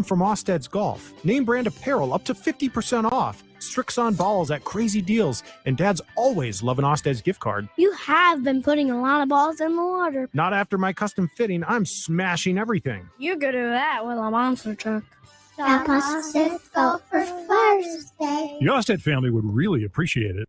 from Osted's Golf. Name brand apparel up to 50% off. Strixon balls at crazy deals. And dads always love an Osted's gift card. You have been putting a lot of balls in the water. Not after my custom fitting. I'm smashing everything. You could do that with a monster truck. Shop Osted's Golf for Father's Day. The Osted family would really appreciate it.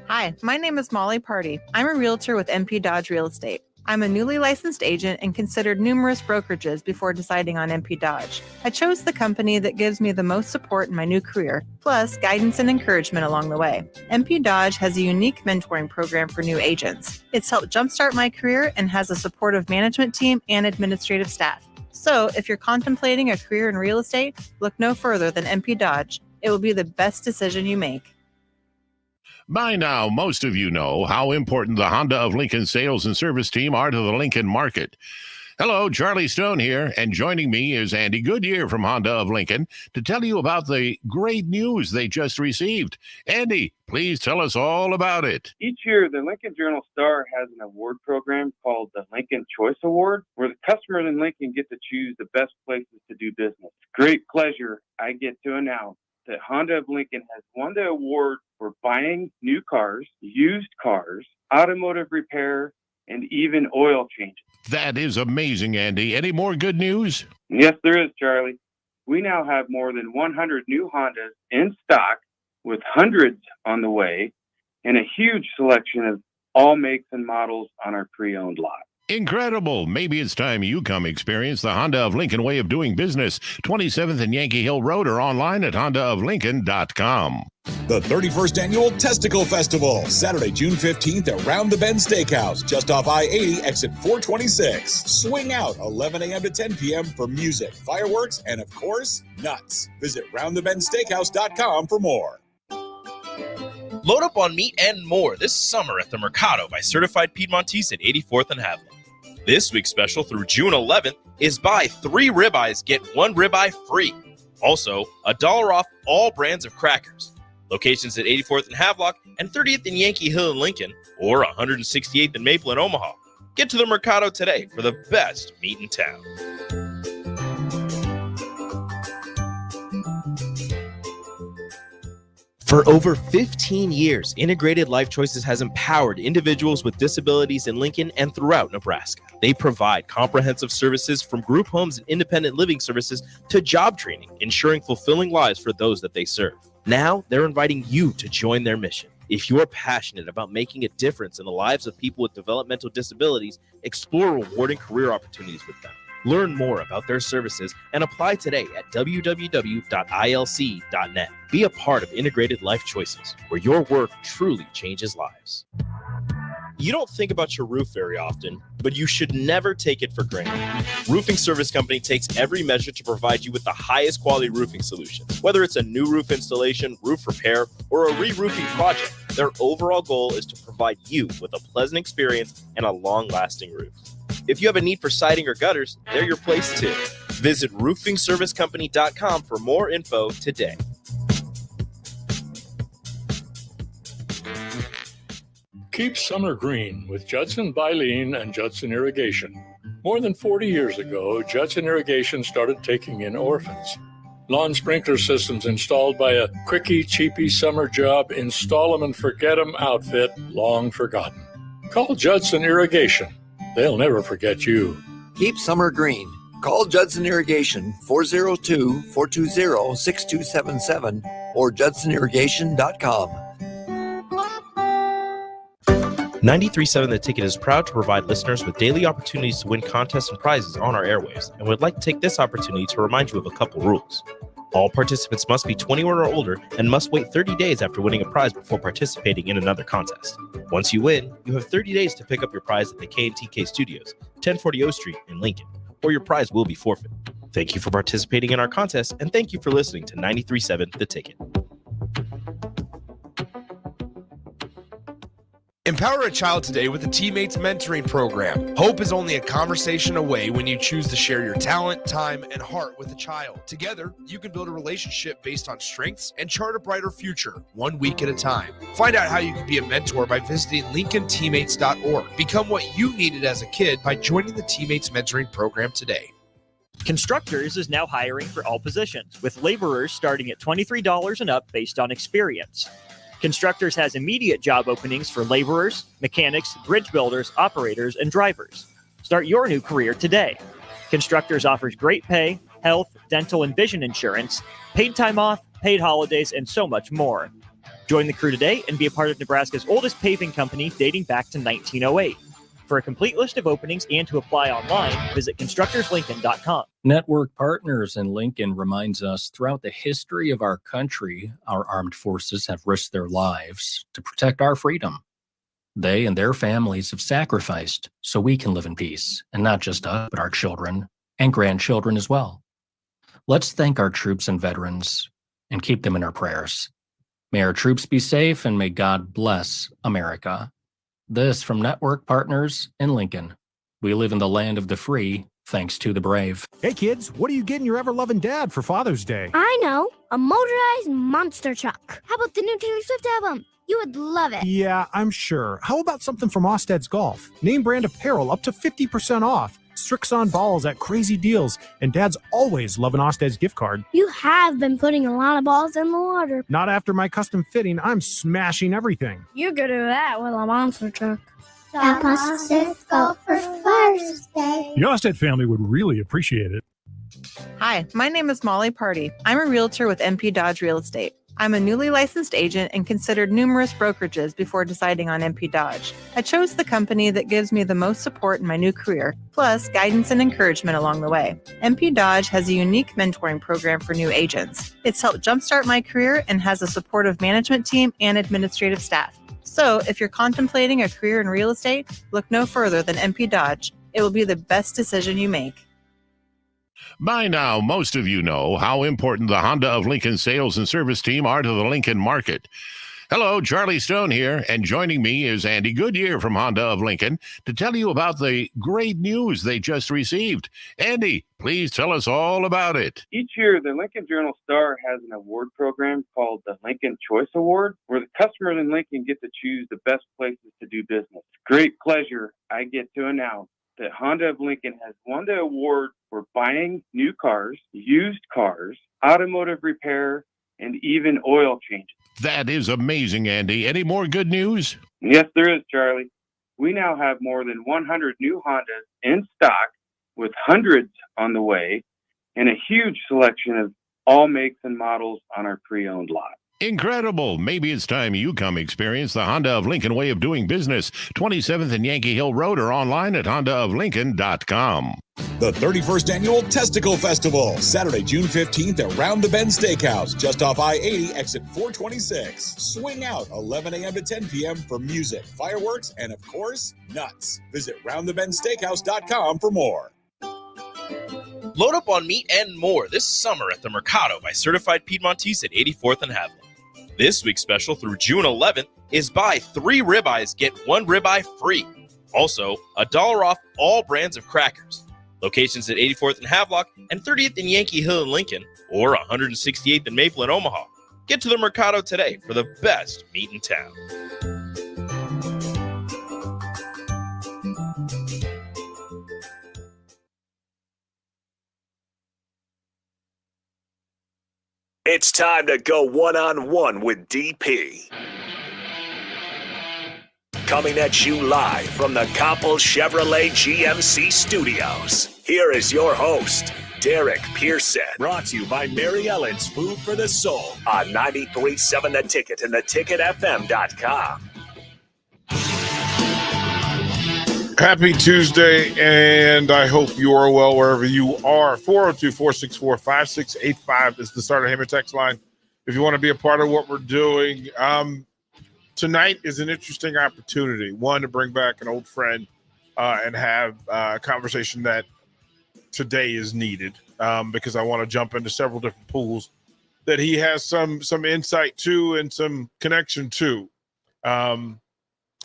Hi, my name is Molly Party. I'm a realtor with MP Dodge Real Estate. I'm a newly licensed agent and considered numerous brokerages before deciding on MP Dodge. I chose the company that gives me the most support in my new career, plus guidance and encouragement along the way. MP Dodge has a unique mentoring program for new agents. It's helped jumpstart my career and has a supportive management team and administrative staff. So if you're contemplating a career in real estate, look no further than MP Dodge. It will be the best decision you make. By now, most of you know how important the Honda of Lincoln sales and service team are to the Lincoln market. Hello, Charlie Stone here, and joining me is Andy Goodyear from Honda of Lincoln to tell you about the great news they just received. Andy, please tell us all about it. Each year, the Lincoln Journal-Star has an award program called the Lincoln Choice Award, where the customers in Lincoln get to choose the best places to do business. Great pleasure I get to announce that Honda of Lincoln has won the award for buying new cars, used cars, automotive repair, and even oil changes. That is amazing, Andy. Any more good news? Yes, there is, Charlie. We now have more than 100 new Hondas in stock, with hundreds on the way, and a huge selection of all makes and models on our pre-owned lot. Incredible. Maybe it's time you come experience the Honda of Lincoln way of doing business. 27th and Yankee Hill Road, or online at hondaoflincoln.com. The 31st Annual Testicle Festival, Saturday, June 15th at Round the Bend Steakhouse, just off I-80, exit 426. Swing out 11 a.m. to 10 p.m. for music, fireworks, and, of course, nuts. Visit roundthebendsteakhouse.com for more. Load up on meat and more this summer at the Mercado by Certified Piedmontese at 84th and Haviland. This week's special through June 11th is buy 3 ribeyes, get 1 ribeye free. Also, $1 off all brands of crackers. Locations at 84th and Havelock and 30th and Yankee Hill in Lincoln, or 168th and Maple in Omaha. Get to the Mercado today for the best meat in town. For over 15 years, Integrated Life Choices has empowered individuals with disabilities in Lincoln and throughout Nebraska. They provide comprehensive services from group homes and independent living services to job training, ensuring fulfilling lives for those that they serve. Now, they're inviting you to join their mission. If you're passionate about making a difference in the lives of people with developmental disabilities, explore rewarding career opportunities with them. Learn more about their services and apply today at www.ilc.net. Be a part of Integrated Life Choices, where your work truly changes lives. You don't think about your roof very often, but you should never take it for granted. Roofing Service Company takes every measure to provide you with the highest quality roofing solution. Whether it's a new roof installation, roof repair, or a re-roofing project, their overall goal is to provide you with a pleasant experience and a long-lasting roof. If you have a need for siding or gutters, they're your place too. Visit roofingservicecompany.com for more info today. Keep summer green with Judson Baleen and Judson Irrigation. More than 40 years ago, Judson Irrigation started taking in orphans. Lawn sprinkler systems installed by a quickie, cheapy summer job, install 'em and forget 'em outfit long forgotten. Call Judson Irrigation. They'll never forget you. Keep summer green. Call Judson Irrigation 402-420-6277 or judsonirrigation.com. 93.7 The Ticket is proud to provide listeners with daily opportunities to win contests and prizes on our airwaves, and would like to take this opportunity to remind you of a couple rules. All participants must be 21 or older and must wait 30 days after winning a prize before participating in another contest. Once you win, you have 30 days to pick up your prize at the K&TK Studios, 1040 O Street in Lincoln, or your prize will be forfeit. Thank you for participating in our contest, and thank you for listening to 93.7 The Ticket. Empower a child today with the Teammates Mentoring Program. Hope is only a conversation away when you choose to share your talent, time, and heart with a child. Together, you can build a relationship based on strengths and chart a brighter future, 1 week at a time. Find out how you can be a mentor by visiting LincolnTeammates.org. Become what you needed as a kid by joining the Teammates Mentoring Program today. Constructors is now hiring for all positions, with laborers starting at $23 and up based on experience. Constructors has immediate job openings for laborers, mechanics, bridge builders, operators, and drivers. Start your new career today. Constructors offers great pay, health, dental, and vision insurance, paid time off, paid holidays, and so much more. Join the crew today and be a part of Nebraska's oldest paving company dating back to 1908. For a complete list of openings and to apply online, visit constructorslincoln.com. Network Partners in Lincoln reminds us throughout the history of our country, our armed forces have risked their lives to protect our freedom. They and their families have sacrificed so we can live in peace, and not just us, but our children and grandchildren as well. Let's thank our troops and veterans and keep them in our prayers. May our troops be safe and may God bless America. This from Network Partners in Lincoln. We live in the land of the free, thanks to the brave. Hey kids, what are you getting your ever-loving dad for Father's Day? I know, a motorized monster truck. How about the new Taylor Swift album? You would love it. Yeah, I'm sure. How about something from Osted's Golf? Name brand apparel up to 50% off. Strixon balls at crazy deals. And Dad's always loving Osted's gift card. You have been putting a lot of balls in the water. Not after my custom fitting. I'm smashing everything. You could do that with a monster truck. The Osted Golfer Father's Day. The Osted family would really appreciate it. Hi, my name is Molly Party. I'm a realtor with MP Dodge Real Estate. I'm a newly licensed agent and considered numerous brokerages before deciding on MP Dodge. I chose the company that gives me the most support in my new career, plus guidance and encouragement along the way. MP Dodge has a unique mentoring program for new agents. It's helped jumpstart my career and has a supportive management team and administrative staff. So if you're contemplating a career in real estate, look no further than MP Dodge. It will be the best decision you make. By now, most of you know how important the Honda of Lincoln sales and service team are to the Lincoln market. Hello, Charlie Stone here, and joining me is Andy Goodyear from Honda of Lincoln to tell you about the great news they just received. Andy, please tell us all about it. Each year, the Lincoln Journal-Star has an award program called the Lincoln Choice Award, where the customers in Lincoln get to choose the best places to do business. Great pleasure I get to announce that Honda of Lincoln has won the award for buying new cars, used cars, automotive repair, and even oil changes. That is amazing, Andy. Any more good news? Yes, there is, Charlie. We now have more than 100 new Hondas in stock, with hundreds on the way, and a huge selection of all makes and models on our pre-owned lot. Incredible. Maybe it's time you come experience the Honda of Lincoln way of doing business. 27th and Yankee Hill Road, or online at hondaoflincoln.com. The 31st Annual Testicle Festival, Saturday, June 15th at Round the Bend Steakhouse, just off I-80, exit 426. Swing out 11 a.m. to 10 p.m. for music, fireworks, and, of course, nuts. Visit roundthebendsteakhouse.com for more. Load up on meat and more this summer at the Mercado by Certified Piedmontese at 84th and Haviland. This week's special through June 11th is buy 3 ribeyes, get 1 ribeye free. Also, $1 off all brands of crackers. Locations at 84th and Havelock and 30th and Yankee Hill in Lincoln, or 168th and Maple in Omaha. Get to the Mercado today for the best meat in town. It's time to go one-on-one with DP. Coming at you live from the Coppel Chevrolet GMC studios. Here is your host, Derek Pearson. Brought to you by Mary Ellen's Food for the Soul on 93.7 The Ticket and theticketfm.com. Happy Tuesday, and I hope you are well wherever you are. 402-464-5685 is the Starter Hammer text line. If you want to be a part of what we're doing, tonight is an interesting opportunity. One, to bring back an old friend and have a conversation that today is needed because I want to jump into several different pools that he has some insight to and some connection to.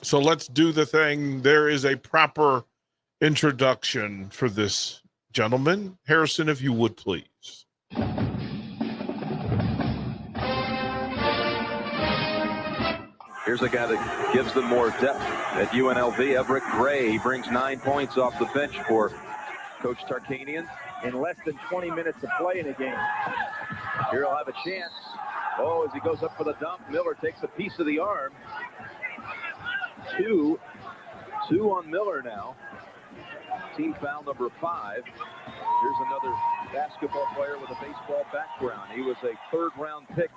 So let's do the thing. There is a proper introduction for this gentleman. Harrison, if you would, please. Here's a guy that gives them more depth at UNLV. Evric Gray brings 9 points off the bench for Coach Tarkanian. in less than 20 minutes of play in a game. Here he'll have a chance. Oh, as he goes up for the dump, Miller takes a piece of the arm. Two on Miller now. Team foul number 5. Here's another basketball player with a baseball background. He was a third-round pick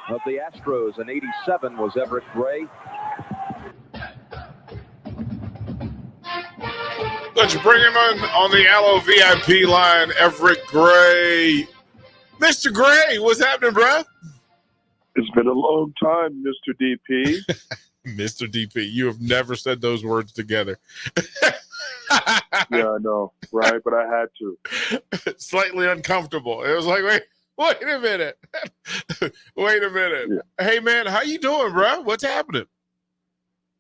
of the Astros. In '87 was Evric Gray. Let's bring him on the Allo VIP line, Evric Gray. Mr. Gray, what's happening, bro? It's been a long time, Mr. DP. Mr. DP, you have never said those words together. Yeah, I know, right? But I had to. Slightly uncomfortable. It was like, wait a minute. Wait a minute. Yeah. Hey, man, how you doing, bro? What's happening?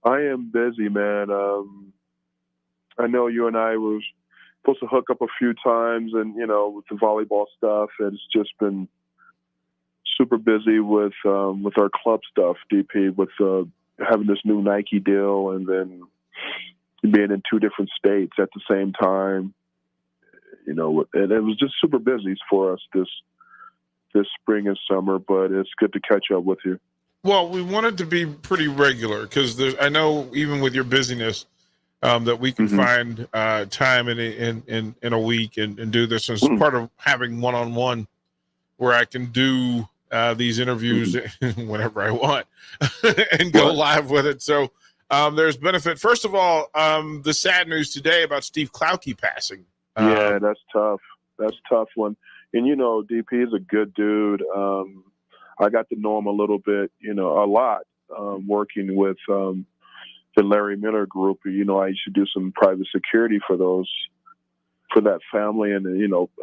I am busy, man. I know you and I were supposed to hook up a few times, and with the volleyball stuff, and it's just been super busy with our club stuff, DP, with having this new Nike deal, and then being in 2 different states at the same time. And it was just super busy for us this spring and summer, but it's good to catch up with you. Well, we wanted to be pretty regular because I know even with your busyness that we can find time in a week and do this. And it's part of having one-on-one where I can do these interviews whenever I want and go live with it. So there's benefit. First of all, the sad news today about Steve Klauke passing. Yeah, that's tough. That's a tough one. And, DP is a good dude. I got to know him a little bit, a lot, working with the Larry Miller Group. I used to do some private security for that family. And,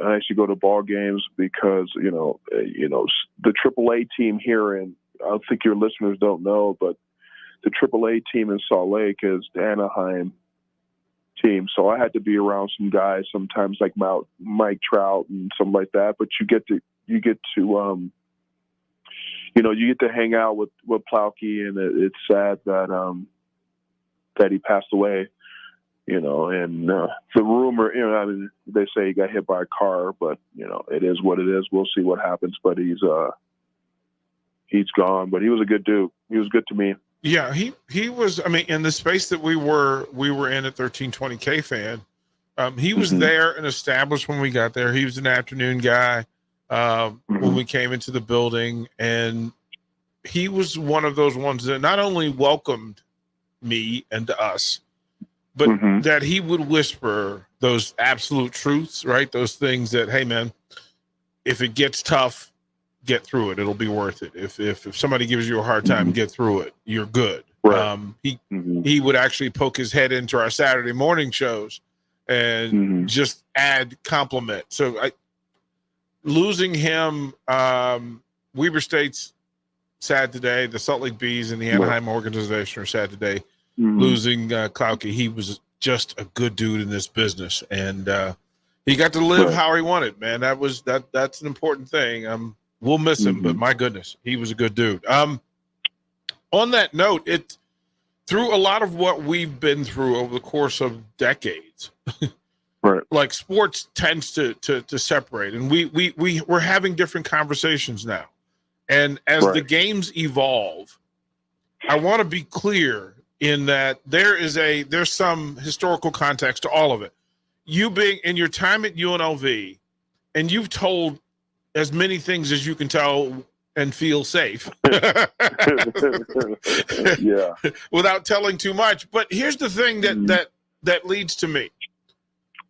I used to go to ball games because, the AAA team here, and I think your listeners don't know, but the AAA team in Salt Lake is the Anaheim team. So I had to be around some guys sometimes like Mike Trout and something like that. But you get to you get to hang out with Klauke, and it's sad that he passed away. And the rumor, they say he got hit by a car, but it is what it is. We'll see what happens. But he's gone. But he was a good dude. He was good to me. Yeah, he was. I mean, in the space that we were in at 1320K fan, he was there and established when we got there. He was an afternoon guy when we came into the building, and he was one of those ones that not only welcomed me and us, but that he would whisper those absolute truths, right? Those things that, hey, man, if it gets tough, get through it. It'll be worth it. If somebody gives you a hard time, get through it. You're good. Right. He would actually poke his head into our Saturday morning shows and just add compliment. So losing him, Weber State's sad today. The Salt Lake Bees and the Anaheim organization are sad today. Losing Klauke. He was just a good dude in this business, and he got to live how he wanted, man. That's an important thing. We'll miss him, but my goodness, he was a good dude. On that note, through a lot of what we've been through over the course of decades, like sports tends to separate, and we're having different conversations now. And as the games evolve, I want to be clear in that there's some historical context to all of it. You being in your time at UNLV, and you've told as many things as you can tell and feel safe. Yeah. Without telling too much. But here's the thing that leads to me.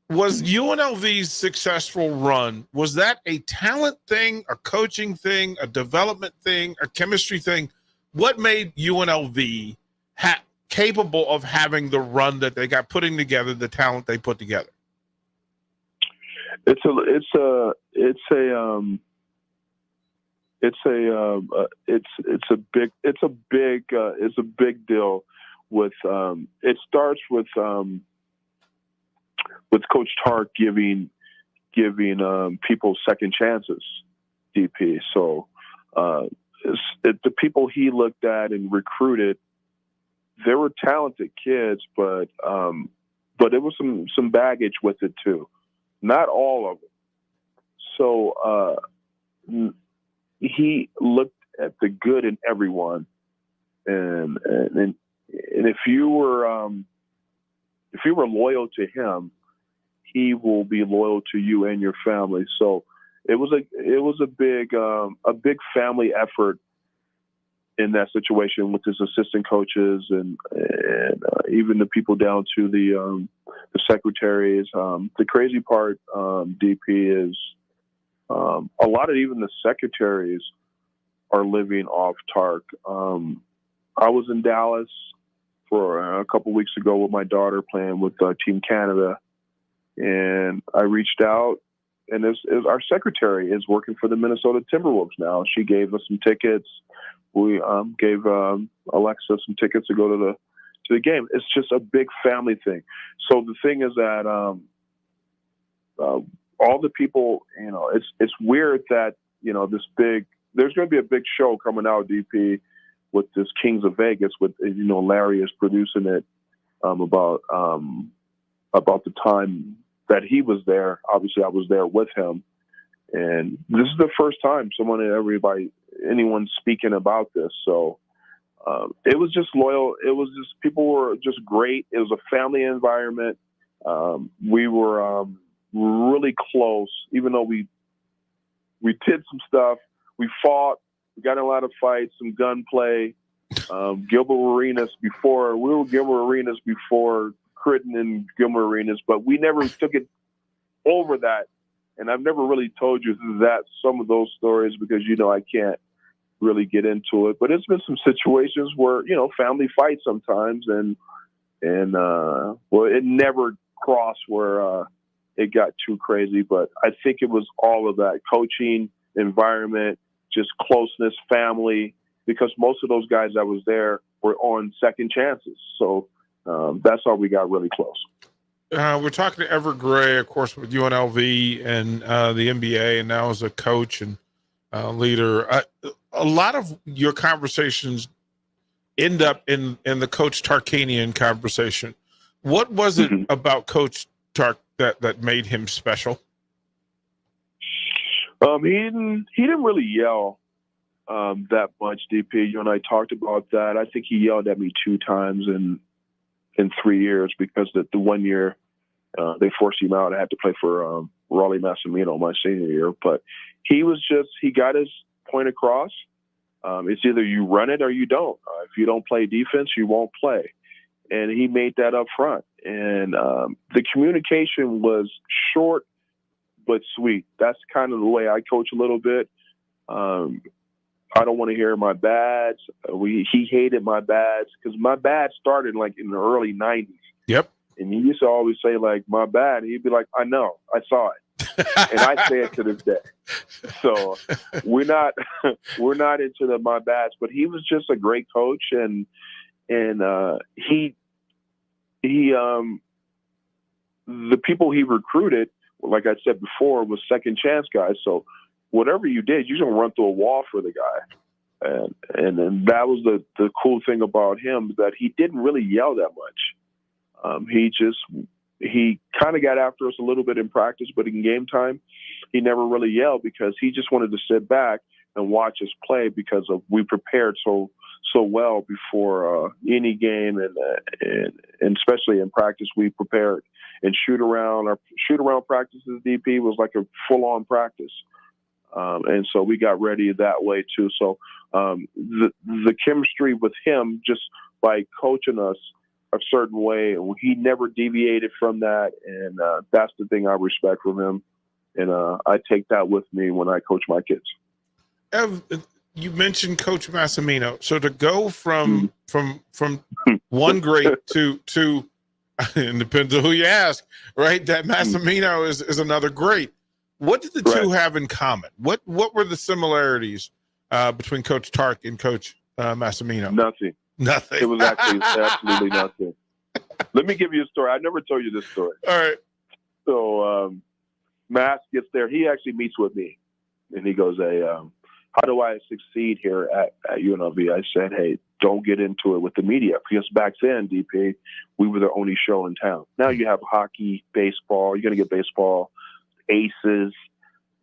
Was UNLV's successful run, was that a talent thing, a coaching thing, a development thing, a chemistry thing? What made UNLV capable of having the run that they got, putting together the talent they put together? It's a big deal with it starts with Coach Tark giving people second chances, DP. So the people he looked at and recruited, they were talented kids, but there was some baggage with it too. Not all of them, so he looked at the good in everyone, and if you were loyal to him, he will be loyal to you and your family. So it was a big family effort in that situation with his assistant coaches and even the people down to the secretaries. The crazy part, DP, is a lot of even the secretaries are living off TARC. I was in Dallas for a couple weeks ago with my daughter playing with Team Canada, and I reached out, and our secretary is working for the Minnesota Timberwolves now. She gave us some tickets. We gave Alexa some tickets to go to the game. It's just a big family thing. So the thing is that all the people, it's weird that there's going to be a big show coming out, DP, with this Kings of Vegas. With Larry is producing it about the time that he was there. Obviously, I was there with him, and this is the first time anyone speaking about this. So it was just loyal. It was just, people were just great. It was a family environment. We were really close, even though we did some stuff. We fought. We got in a lot of fights, some gunplay. Gilbert Arenas before Critton and Gilbert Arenas, but we never took it over that. And I've never really told you that some of those stories because I can't really get into it. But it's been some situations where family fights sometimes, and it never crossed where it got too crazy. But I think it was all of that coaching environment, just closeness, family, because most of those guys that was there were on second chances. So that's how we got really close. We're talking to Evric Gray, of course, with UNLV and the NBA, and now as a coach and leader. A lot of your conversations end up in the Coach Tarkanian conversation. What was it about Coach Tark that made him special? He didn't really yell that much, DP. You and I talked about that. I think he yelled at me 2 times in 3 years because the 1 year they forced him out. I had to play for Raleigh Massimino my senior year. But he got his point across. It's either you run it or you don't. If you don't play defense, you won't play. And he made that up front. And the communication was short but sweet. That's kind of the way I coach a little bit. I don't want to hear my bads. He hated my bads because my bad started like in the early 90s. Yep. And he used to always say like, my bad. He'd be like, I know, I saw it. And I say it to this day. So we're not into the my bads, but he was just a great coach. And he the people he recruited, like I said before, was second chance guys. So whatever you did, you're going to run through a wall for the guy. And that was the cool thing about him, that he didn't really yell that much. He kind of got after us a little bit in practice, but in game time, he never really yelled because he just wanted to sit back and watch us play because we prepared so well before any game, and especially in practice, we prepared. And shoot around practices, DP, was like a full on practice. And so we got ready that way too. So the chemistry with him, just by coaching us a certain way, he never deviated from that. And that's the thing I respect from him. And I take that with me when I coach my kids. Ev, you mentioned Coach Massimino. So to go from one great to it depends on who you ask, right? That Massimino is another great. What did the two have in common? What were the similarities between Coach Tark and Coach Massimino? Nothing. Nothing. It was actually absolutely nothing. Let me give you a story. I never told you this story. All right. So Mass gets there. He actually meets with me, and he goes, "Hey, how do I succeed here at UNLV?" I said, "Hey, don't get into it with the media, because back then, DP, we were the only show in town. Now you have hockey, baseball. You're going to get baseball, Aces,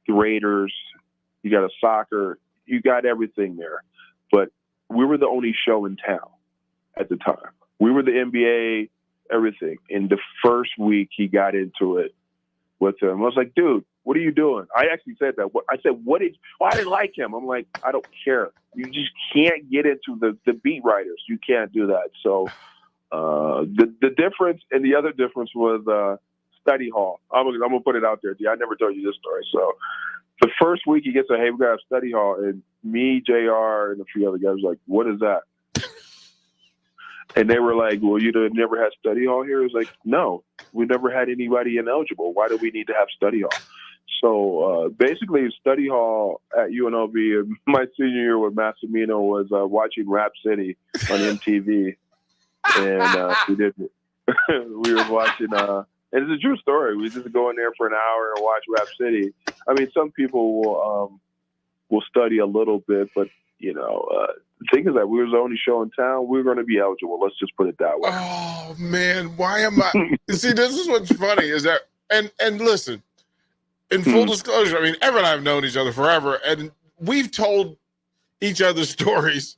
the Raiders, you got a soccer, you got everything there. But we were the only show in town at the time. We were the NBA, everything. In the first week, he got into it with him. I was like, dude, what are you doing? I actually said that. I said, I didn't like him. I'm like, I don't care. You just can't get into the beat writers. You can't do that. So the difference, and the other difference was study hall. I'm gonna put it out there. I never told you this story. So the first week he gets a, hey, we got a study hall, and me, JR, and a few other guys were like, what is that? And they were like, well, you never had study hall here? It was like, no, we never had anybody ineligible. Why do we need to have study hall? So basically, study hall at UNLV in my senior year with Massimino was watching Rap City on MTV. And we were watching, and it's a true story. We just go in there for an hour and watch Rap City. I mean, some people will study a little bit, but, the thing is that we were the only show in town. We were going to be eligible. Let's just put it that way. Oh, man, why am I? See, this is what's funny is that, and listen, in full disclosure, I mean, Ever and I have known each other forever, and we've told each other stories,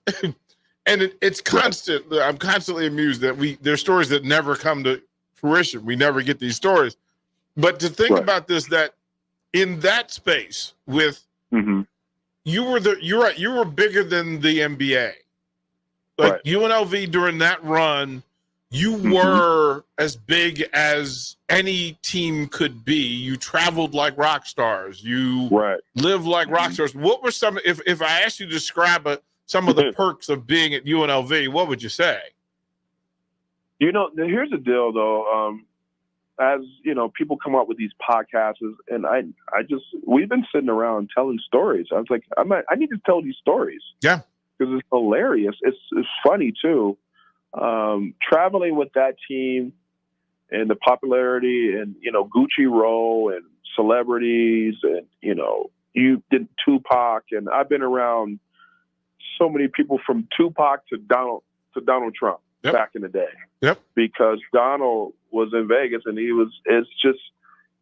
and it's constant. I'm constantly amused that there's stories that never come to fruition. We never get these stories. But to think about this, that in that space with you were bigger than the NBA. Like UNLV during that run, you were as big as any team could be. You traveled like rock stars. You lived like rock stars. What were some, if I asked you to describe some of the perks of being at UNLV, what would you say? Here's the deal though. As people come up with these podcasts, and we've been sitting around telling stories. I was like, I need to tell these stories. Yeah. Because it's hilarious. It's funny too. Traveling with that team and the popularity and, Gucci Row and celebrities and, you did Tupac, and I've been around so many people from Tupac to Donald Trump back in the day. Yep. Because Donald was in Vegas and it's just,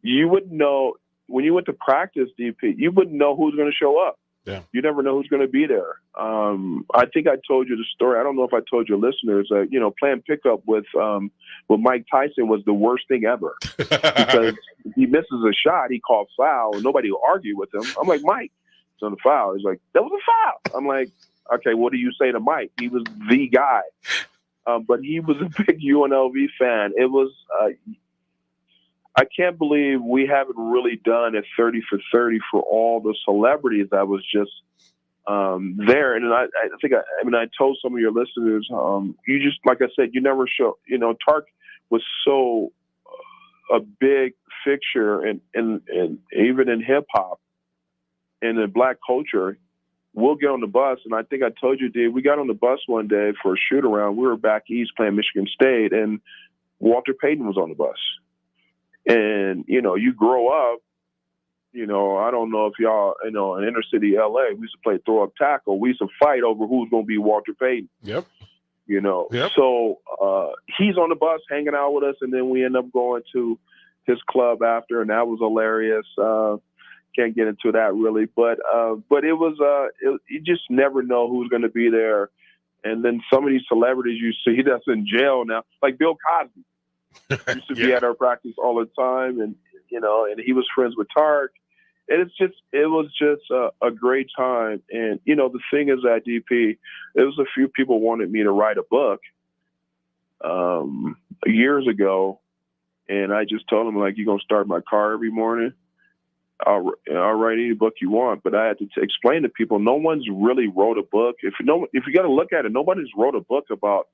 you wouldn't know when you went to practice, DP, you wouldn't know who's going to show up. Yeah. You never know who's going to be there. I think I told you the story. I don't know if I told your listeners that, playing pickup with Mike Tyson was the worst thing ever because if he misses a shot, he called foul and nobody will argue with him. I'm like, Mike, it's on the foul. He's like, that was a foul. I'm like, okay, what do you say to Mike? He was the guy. But he was a big UNLV fan. It was, I can't believe we haven't really done a 30 for 30 for all the celebrities that was just there. And I think, I told some of your listeners, you just, like I said, you never show, Tark was so a big fixture and even in hip hop and in Black culture. We'll get on the bus, and I think I told you, Dave, we got on the bus one day for a shoot around. We were back east playing Michigan State, and Walter Payton was on the bus. And, you grow up, I don't know if y'all, in inner city LA, we used to play throw up tackle. We used to fight over who's going to be Walter Payton. Yep. So he's on the bus hanging out with us, and then we end up going to his club after, and that was hilarious. Can't get into that really, but it was you just never know who's going to be there. And then some of these celebrities you see that's in jail now, like Bill Cosby, used to be at our practice all the time, and and he was friends with Tark. And it was just a great time. And the thing is that DP, there was a few people wanted me to write a book years ago, and I just told them, like, you're gonna start my car every morning. I'll write any book you want, but I had to explain to people, no one's really wrote a book. If you got to look at it, nobody's wrote a book about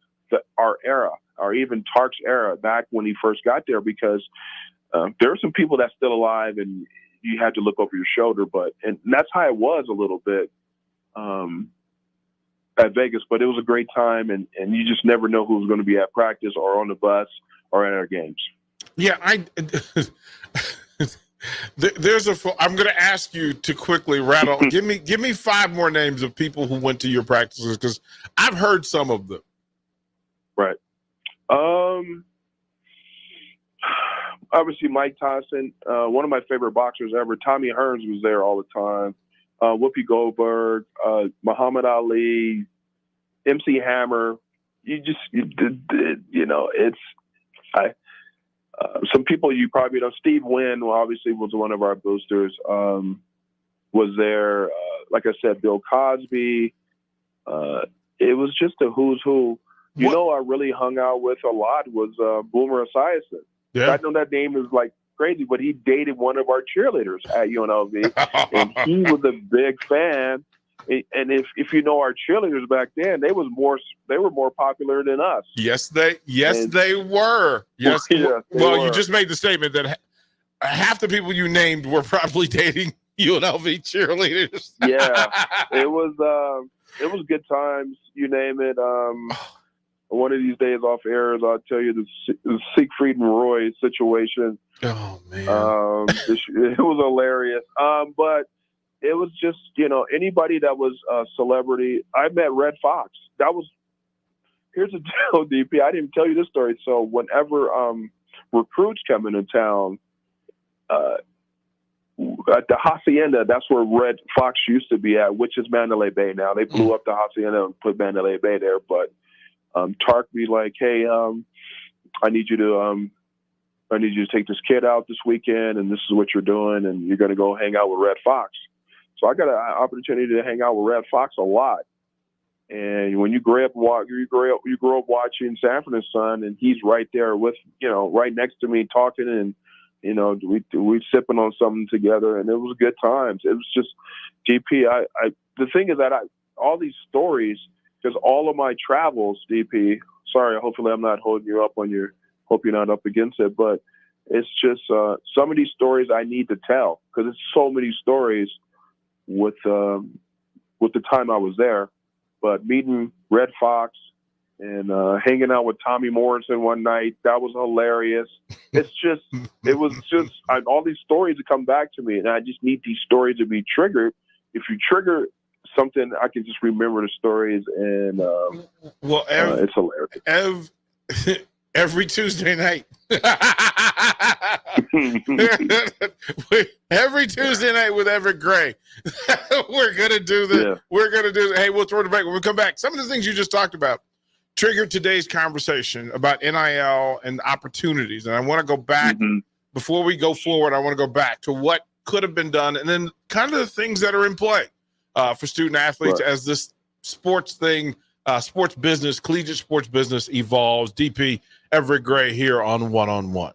our era or even Tark's era back when he first got there, because there are some people that's still alive and you had to look over your shoulder. And that's how it was a little bit at Vegas, but it was a great time, and you just never know who's going to be at practice or on the bus or at our games. Yeah, I'm going to ask you to quickly rattle. give me 5 more names of people who went to your practices, because I've heard some of them. Right. obviously Mike Tyson, one of my favorite boxers ever. Tommy Hearns was there all the time. Whoopi Goldberg, Muhammad Ali, MC Hammer. Some people you probably know. Steve Wynn, who obviously was one of our boosters, was there. Like I said, Bill Cosby. It was just a who's who. I really hung out with a lot was Boomer Esiason. Yeah. I know that name is like crazy, but he dated one of our cheerleaders at UNLV, and he was a big fan. And if you know our cheerleaders back then, they were more popular than us. Yes, they were. Yes. Yeah, well, you just made the statement that half the people you named were probably dating UNLV cheerleaders. Yeah, it was good times. You name it. One of these days off airs, I'll tell you the Siegfried and Roy situation. Oh man, it was hilarious. But it was just anybody that was a celebrity. I met Red Fox. Here's a deal, DP. I didn't tell you this story. So whenever recruits come into town, at the Hacienda, that's where Red Fox used to be at, which is Mandalay Bay now. They blew up the Hacienda and put Mandalay Bay there. But Tark be like, hey, I need you to take this kid out this weekend, and this is what you're doing, and you're going to go hang out with Red Fox. So I got an opportunity to hang out with Red Fox a lot. And when you grow up watching Sanford and Son, and he's right there with, right next to me talking, and we sipping on something together, and it was good times. It was just DP. The thing is that all these stories, because all of my travels, DP. Sorry, hopefully I'm not holding you up hope you're not up against it, but it's just some of these stories I need to tell because it's so many stories with the time I was there. But meeting Red Fox and hanging out with Tommy Morrison one night, that was hilarious. It was just all these stories that come back to me, and I just need these stories to be triggered. If you trigger something, I can just remember the stories, and it's hilarious. Every Tuesday night. Every Tuesday night with Evric Gray. We're gonna do this. Yeah. We're gonna do. Hey, we'll throw it back when we come back. Some of the things you just talked about triggered today's conversation about NIL and opportunities. And I want to go back before we go forward. I want to go back to what could have been done, and then kind of the things that are in play for student athletes as this sports thing, sports business, collegiate sports business evolves. DP Evric Gray here on One on One.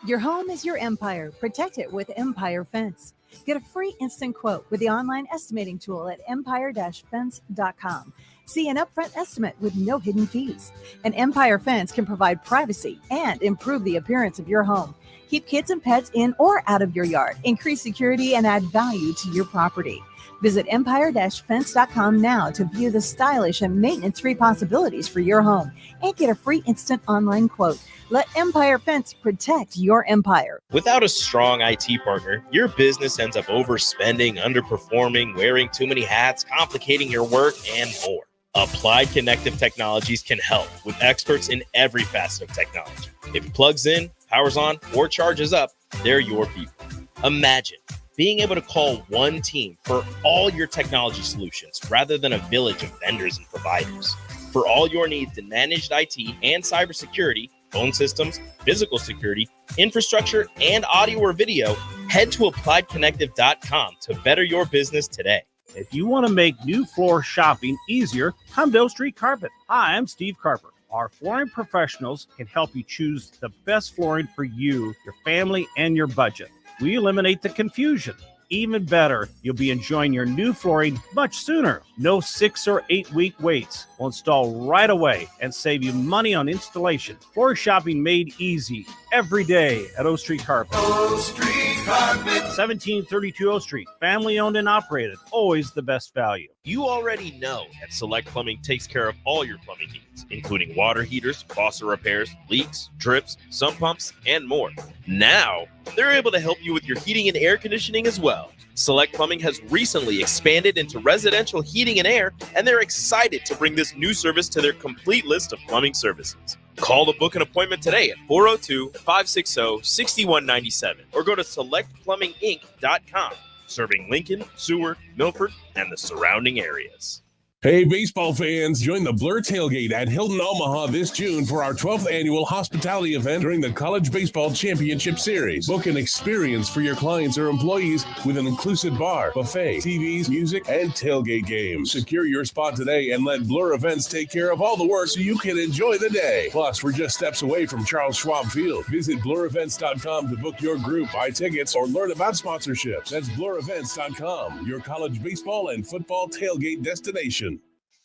Your home is your empire. Protect it with Empire Fence. Get a free instant quote with the online estimating tool at empire-fence.com. See an upfront estimate with no hidden fees. An Empire Fence can provide privacy and improve the appearance of your home. Keep kids and pets in or out of your yard. Increase security and add value to your property. Visit empire-fence.com now to view the stylish and maintenance-free possibilities for your home and get a free instant online quote. Let Empire Fence protect your empire. Without a strong IT partner, your business ends up overspending, underperforming, wearing too many hats, complicating your work, and more. Applied Connective Technologies can help with experts in every facet of technology. If it plugs in, powers on, or charges up, they're your people. Imagine being able to call one team for all your technology solutions rather than a village of vendors and providers. For all your needs in managed IT and cybersecurity, phone systems, physical security, infrastructure, and audio or video, head to appliedconnective.com to better your business today. If you want to make new floor shopping easier, come to Oak Street Carpet. Hi, I'm Steve Carper. Our flooring professionals can help you choose the best flooring for you, your family, and your budget. We eliminate the confusion. Even better, you'll be enjoying your new flooring much sooner. No 6 or 8 week waits. We'll install right away and save you money on installation. Floor shopping made easy every day at O Street Carpet. O Street Carpet. 1732 O Street. Family owned and operated. Always the best value. You already know that Select Plumbing takes care of all your plumbing needs, including water heaters, faucet repairs, leaks, drips, sump pumps, and more. Now, they're able to help you with your heating and air conditioning as well. Select Plumbing has recently expanded into residential heating and air, and they're excited to bring this new service to their complete list of plumbing services. Call to book an appointment today at 402-560-6197 or go to selectplumbinginc.com, serving Lincoln, Seward, Milford, and the surrounding areas. Hey, baseball fans, join the Blur Tailgate at Hilton Omaha this June for our 12th annual hospitality event during the College Baseball Championship Series. Book an experience for your clients or employees with an inclusive bar, buffet, TVs, music, and tailgate games. Secure your spot today and let Blur Events take care of all the work so you can enjoy the day. Plus, we're just steps away from Charles Schwab Field. Visit blurevents.com to book your group, buy tickets, or learn about sponsorships. That's blurevents.com, your college baseball and football tailgate destination.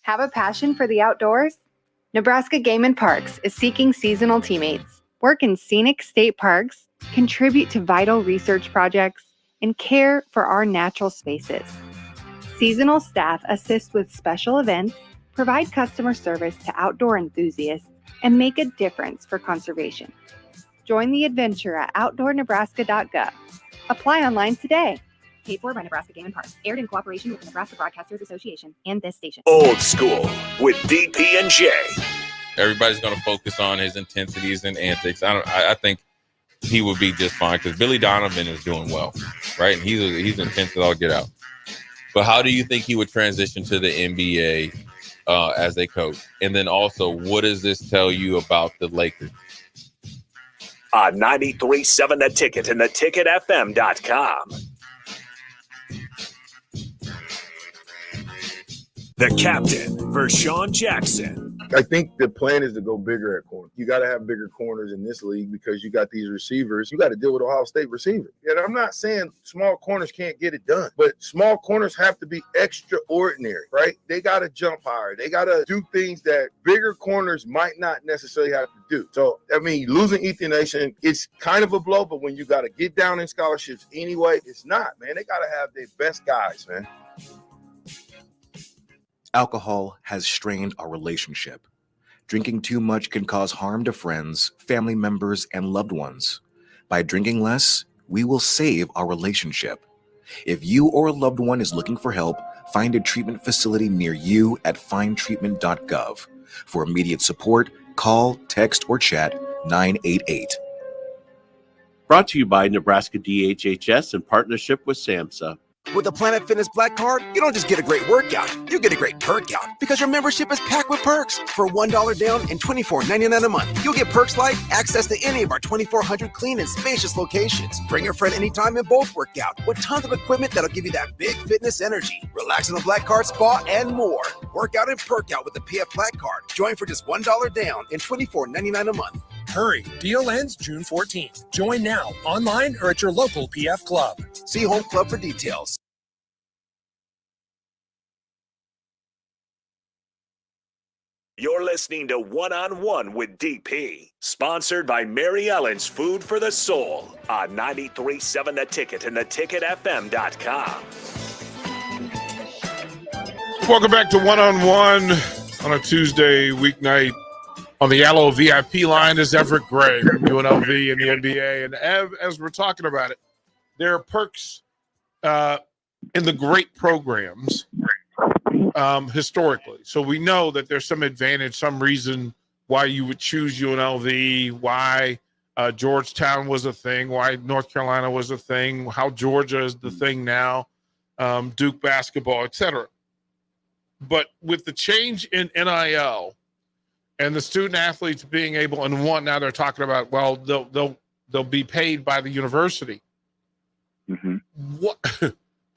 Have a passion for the outdoors? Nebraska Game and Parks is seeking seasonal teammates. Work in scenic state parks, contribute to vital research projects, and care for our natural spaces. Seasonal staff assist with special events, provide customer service to outdoor enthusiasts, and make a difference for conservation. Join the adventure at outdoornebraska.gov. Apply online today. Paid for by Nebraska Game and Parks. Aired in cooperation with the Nebraska Broadcasters Association and this station. Old School with DP and J. Everybody's going to focus on his intensities and antics. I think he would be just fine because Billy Donovan is doing well, right? And he's intense as all get out. But how do you think he would transition to the NBA as a coach? And then also, what does this tell you about the Lakers? 93.7 The Ticket and theticketfm.com. The captain, Vershawn Jackson. I think the plan is to go bigger at corner. You got to have bigger corners in this league because you got these receivers. You got to deal with Ohio State receivers. And I'm not saying small corners can't get it done, but small corners have to be extraordinary, right? They got to jump higher. They got to do things that bigger corners might not necessarily have to do. So, I mean, losing Ethan Nation, it's kind of a blow, but when you got to get down in scholarships anyway, it's not, man. They got to have their best guys, man. Alcohol has strained our relationship. Drinking too much can cause harm to friends, family members, and loved ones. By drinking less, we will save our relationship. If you or a loved one is looking for help, find a treatment facility near you at findtreatment.gov. For immediate support, call, text, or chat 988. Brought to you by Nebraska DHHS in partnership with SAMHSA. With the Planet Fitness Black Card, you don't just get a great workout, you get a great perk out because your membership is packed with perks. For $1 down and $24.99 a month, you'll get perks like access to any of our 2,400 clean and spacious locations. Bring a friend anytime and both work out with tons of equipment that'll give you that big fitness energy. Relax in the Black Card spa and more. Work out and perk out with the PF Black Card. Join for just $1 down and $24.99 a month. Hurry, deal ends June 14th. Join now, online or at your local PF Club. See Home Club for details. You're listening to One-on-One with DP, sponsored by Mary Ellen's Food for the Soul on 93.7 The Ticket and theticketfm.com. Welcome back to One-on-One on a Tuesday weeknight. On the Yellow VIP line is Evric Gray from UNLV and the NBA. And Ev, as we're talking about it, there are perks in the great programs historically. So we know that there's some advantage, some reason why you would choose UNLV, why Georgetown was a thing, why North Carolina was a thing, how Georgia is the thing now, Duke basketball, etc. But with the change in NIL and the student athletes being able, and one now they're talking about, well, they'll be paid by the university. Mm-hmm. What?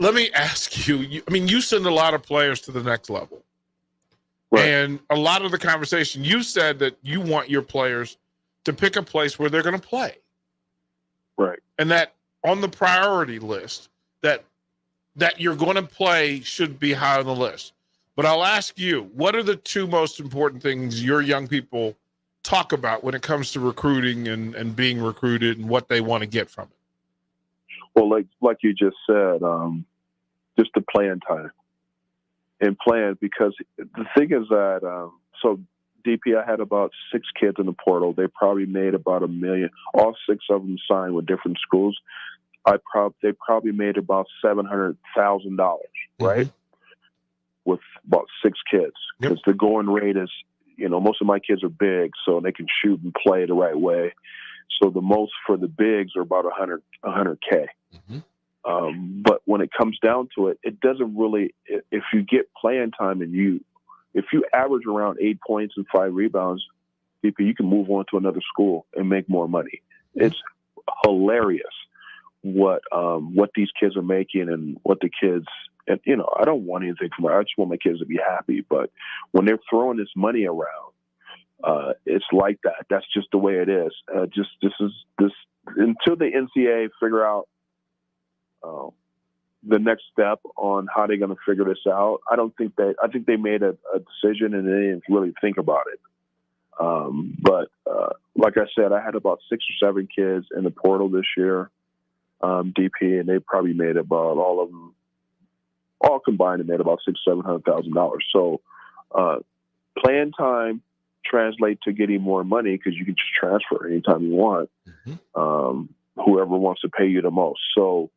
Let me ask you, I mean, you send a lot of players to the next level. Right. And a lot of the conversation, you said that you want your players to pick a place where they're going to play. Right. And that on the priority list, that you're going to play should be high on the list. But I'll ask you, what are the two most important things your young people talk about when it comes to recruiting and being recruited and what they want to get from it? Well, like you just said, just the playing time and plan, because the thing is that, so DP, I had about 6 kids in the portal. They probably made about $1 million. All 6 of them signed with different schools. They probably made about $700,000, right? Mm-hmm. With about 6 kids, because the going rate is most of my kids are big, so they can shoot and play the right way. So the most for the bigs are about 100K. But when it comes down to it, it doesn't really. If you get playing time and if you average around 8 points and 5 rebounds, DP, you can move on to another school and make more money. It's hilarious what these kids are making and what the kids. And I don't want anything from it. I just want my kids to be happy. But when they're throwing this money around, it's like that. That's just the way it is. This until the NCAA figure out the next step on how they're going to figure this out. I think they made a decision and they didn't really think about it. But like I said, I had about 6 or 7 kids in the portal this year, DP, and they probably made about all of them, all combined, and made about $600,000-$700,000. So playing time translate to getting more money because you can just transfer anytime you want. Whoever wants to pay you the most. So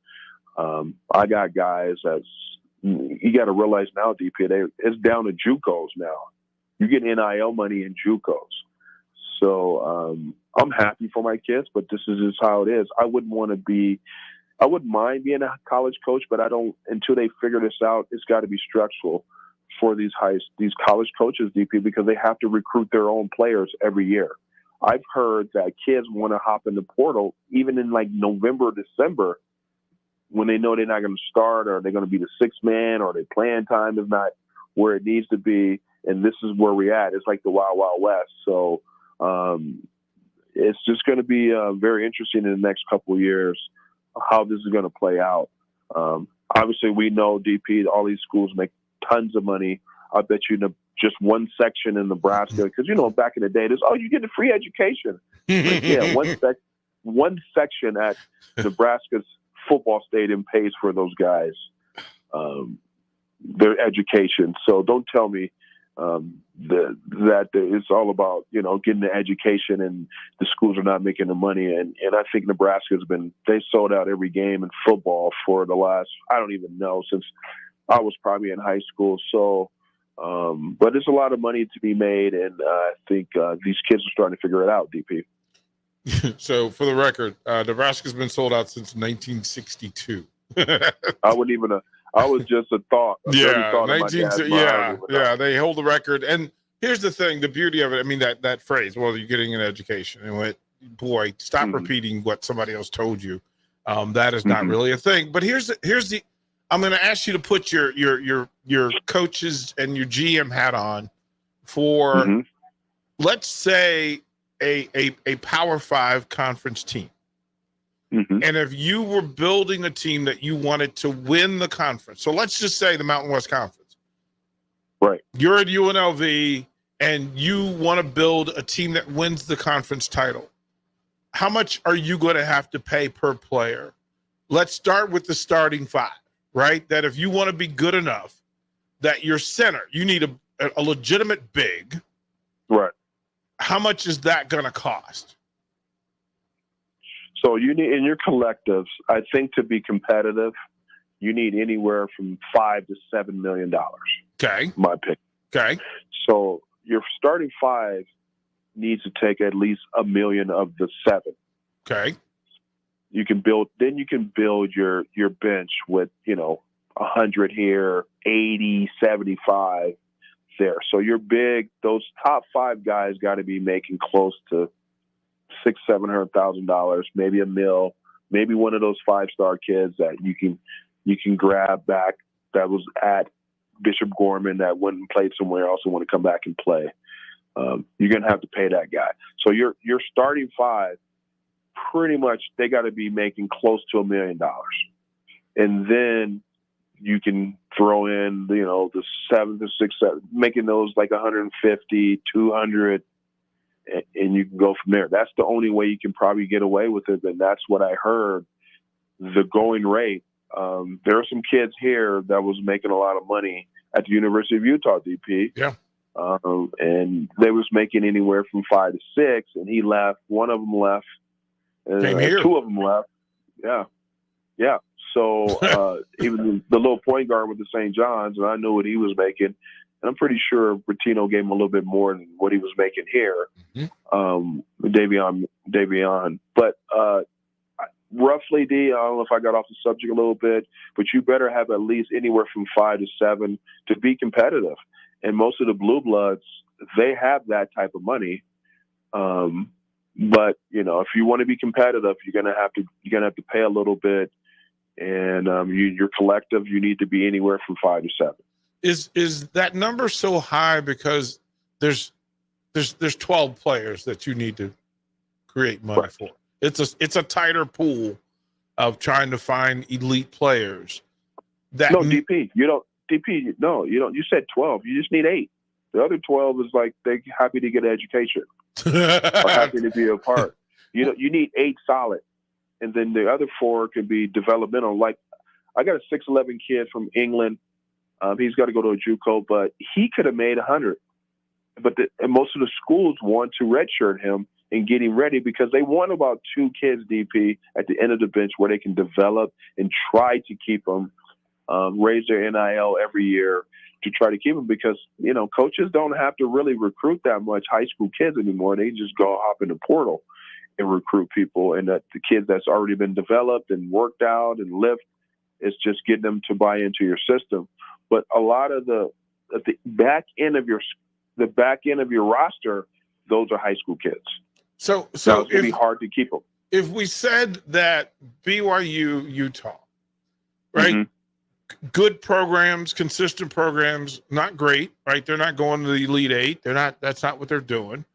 I got guys you got to realize now, DP, it's down to JUCOs now. You get NIL money in JUCOs. So I'm happy for my kids, but this is just how it is. I wouldn't mind being a college coach, but until they figure this out, it's got to be structural for these college coaches, DP, because they have to recruit their own players every year. I've heard that kids want to hop in the portal even in like November, December, when they know they're not going to start or they're going to be the sixth man or their playing time is not where it needs to be. And this is where we're at. It's like the Wild Wild West. So it's just going to be very interesting in the next couple of years how this is going to play out. Obviously, we know, DP, all these schools make tons of money. I bet you just one section in Nebraska, because, back in the day, you get a free education. Yeah, one section at Nebraska's football stadium pays for those guys their education. So don't tell me that it's all about getting the education and the schools are not making the money. And I think Nebraska's they sold out every game in football for the last, I don't even know, since I was probably in high school. So but there's a lot of money to be made, and I think these kids are starting to figure it out, DP. So, for the record, Nebraska's been sold out since 1962. I was just a thought. They hold the record. And here's the thing: the beauty of it. I mean, that phrase. Well, you're getting an education, and boy, stop repeating what somebody else told you. That is not really a thing. But here's the. I'm going to ask you to put your coaches and your GM hat on for, let's say, a Power 5 conference team. And if you were building a team that you wanted to win the conference, so let's just say the Mountain West Conference. Right. You're at UNLV and you want to build a team that wins the conference title. How much are you going to have to pay per player? Let's start with the starting 5, right? That if you want to be good enough that your center, you need a legitimate big. Right. How much is that going to cost? So you need, in your collectives, I think to be competitive, you need anywhere from $5 to $7 million. Okay. My pick. Okay. So your starting 5 needs to take at least $1 million of the 7. Okay. You can build your bench with, 100 here, 80, 75 there. So you're big. Those top 5 guys got to be making close to $600,000-$700,000, maybe $1 million, maybe one of those 5-star kids that you can grab back that was at Bishop Gorman that went and played somewhere else and want to come back and play. You're gonna have to pay that guy. So your starting 5, pretty much they got to be making close to $1 million, and then you can throw in the 7 to 6, making those like 150, 200. And you can go from there. That's the only way you can probably get away with it. And that's what I heard. The going rate. There are some kids here that was making a lot of money at the University of Utah, DP. Yeah. And they was making anywhere from 5 to 6. And he left. One of them left. Came here. 2 of them left. Yeah. Yeah. So even the little point guard with the St. John's, and I knew what he was making. And I'm pretty sure Bertino gave him a little bit more than what he was making here. Davion. But roughly, D, I don't know if I got off the subject a little bit, but you better have at least anywhere from 5 to 7 to be competitive. And most of the blue bloods, they have that type of money. But if you want to be competitive, you're gonna have to pay a little bit. And you're collective. You need to be anywhere from 5 to 7. Is that number so high because there's 12 players that you need to create money for? It's a tighter pool of trying to find elite players. DP, you don't. You said 12. You just need 8. The other 12 is like they're happy to get an education or happy to be a part. You need 8 solid, and then the other 4 could be developmental. Like I got a 6'11" kid from England. He's got to go to a JUCO, but he could have made 100. But and most of the schools want to redshirt him and get him ready because they want about 2 kids, DP, at the end of the bench where they can develop and try to keep them, raise their NIL every year to try to keep them because, coaches don't have to really recruit that much high school kids anymore. They just go hop in the portal and recruit people. And that the kids that's already been developed and worked out and lift, it's just getting them to buy into your system. But a lot of the back end of your roster, those are high school kids. So it's going to be hard to keep them. If we said that BYU, Utah, right? Good programs, consistent programs, not great, right? They're not going to the Elite 8. That's not what they're doing.